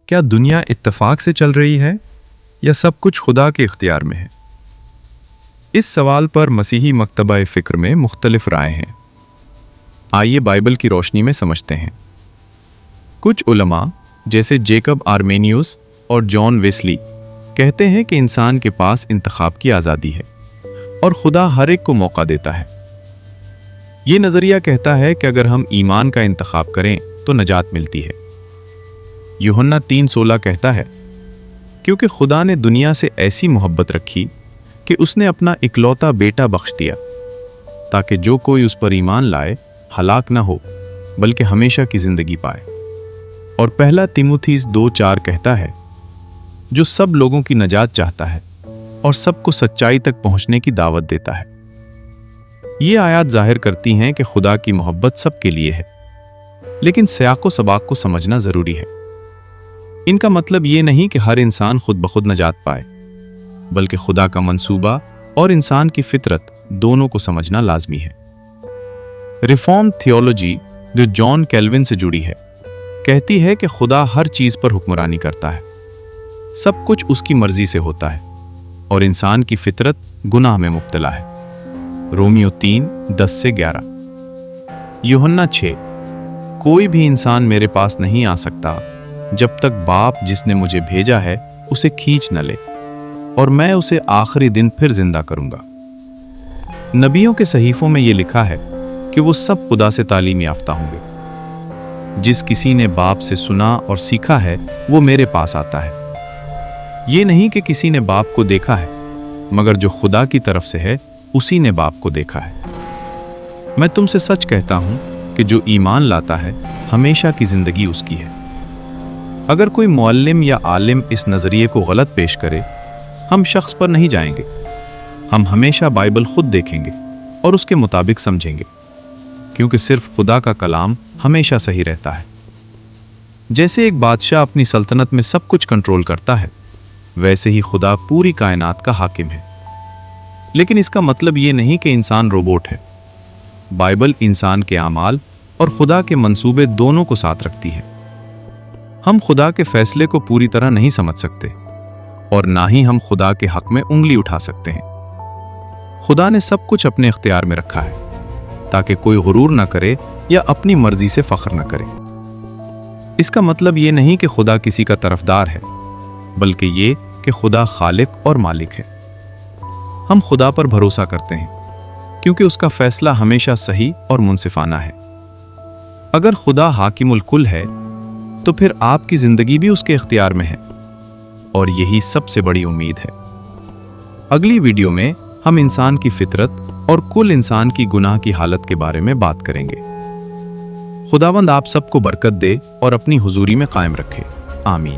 क्या दुनिया इत्तेफाक से चल रही है या सब कुछ खुदा के इख्तियार में है? इस सवाल पर मसीही मकतबा फ़िक्र में मुख्तलिफ राय हैं। आइए बाइबल की रोशनी में समझते हैं। कुछ उलमा जैसे जेकब आर्मेनियस और जॉन वेस्ली कहते हैं कि इंसान के पास इंतखाब की आज़ादी है और खुदा हर एक को मौका देता है। ये नज़रिया कहता है कि अगर हम ईमान का इंतखाब करें तो नजात मिलती है। यूहन्ना 3:16 कहता है, क्योंकि खुदा ने दुनिया से ऐसी मोहब्बत रखी कि उसने अपना इकलौता बेटा बख्श दिया, ताकि जो कोई उस पर ईमान लाए हलाक न हो बल्कि हमेशा की जिंदगी पाए। और पहला तीमुथियुस 2:4 कहता है, जो सब लोगों की नजात चाहता है और सबको सच्चाई तक पहुंचने की दावत देता है। ये आयत जाहिर करती हैं कि खुदा की मोहब्बत सबके लिए है, लेकिन सियाक़ो सबाक़ को समझना जरूरी है। इनका मतलब ये नहीं कि हर इंसान खुद बखुद नजात पाए, बल्कि खुदा का मंसूबा और इंसान की फितरत दोनों को समझना लाजमी है। रिफॉर्म थियोलॉजी जो जॉन कैल्विन से जुड़ी है कहती है कि खुदा हर चीज पर हुक्मरानी करता है, सब कुछ उसकी मर्जी से होता है और इंसान की फितरत गुनाह में मुब्तला है। रोमियो 3:10-11। यूहन्ना 6, कोई भी इंसान मेरे पास नहीं आ सकता जब तक बाप जिसने मुझे भेजा है उसे खींच न ले, और मैं उसे आखिरी दिन फिर जिंदा करूंगा। नबियों के सहीफों में यह लिखा है कि वो सब खुदा से तालीम याफ्ता होंगे। जिस किसी ने बाप से सुना और सीखा है वो मेरे पास आता है। ये नहीं कि किसी ने बाप को देखा है, मगर जो खुदा की तरफ से है उसी ने बाप को देखा है। मैं तुमसे सच कहता हूं कि जो ईमान लाता है हमेशा की जिंदगी उसकी है। अगर कोई मुअल्लिम या आलिम इस नजरिए को गलत पेश करे, हम शख्स पर नहीं जाएंगे। हम हमेशा बाइबल खुद देखेंगे और उसके मुताबिक समझेंगे, क्योंकि सिर्फ खुदा का कलाम हमेशा सही रहता है। जैसे एक बादशाह अपनी सल्तनत में सब कुछ कंट्रोल करता है, वैसे ही खुदा पूरी कायनात का हाकिम है। लेकिन इसका मतलब ये नहीं कि इंसान रोबोट है। बाइबल इंसान के आमाल और खुदा के मंसूबे दोनों को साथ रखती है। हम खुदा के फैसले को पूरी तरह नहीं समझ सकते और ना ही हम खुदा के हक में उंगली उठा सकते हैं। खुदा ने सब कुछ अपने इख्तियार में रखा है ताकि कोई गुरूर ना करे या अपनी मर्जी से फख्र ना करे। इसका मतलब ये नहीं कि खुदा किसी का तरफदार है, बल्कि ये कि खुदा खालिक और मालिक है। हम खुदा पर भरोसा करते हैं क्योंकि उसका फैसला हमेशा सही और मुनसिफाना है। अगर खुदा हाकिमुल कुल है तो फिर आपकी जिंदगी भी उसके इख्तियार में है, और यही सबसे बड़ी उम्मीद है। अगली वीडियो में हम इंसान की फितरत और कुल इंसान की गुनाह की हालत के बारे में बात करेंगे। खुदावंद आप सबको बरकत दे और अपनी हुजूरी में कायम रखे। आमीन।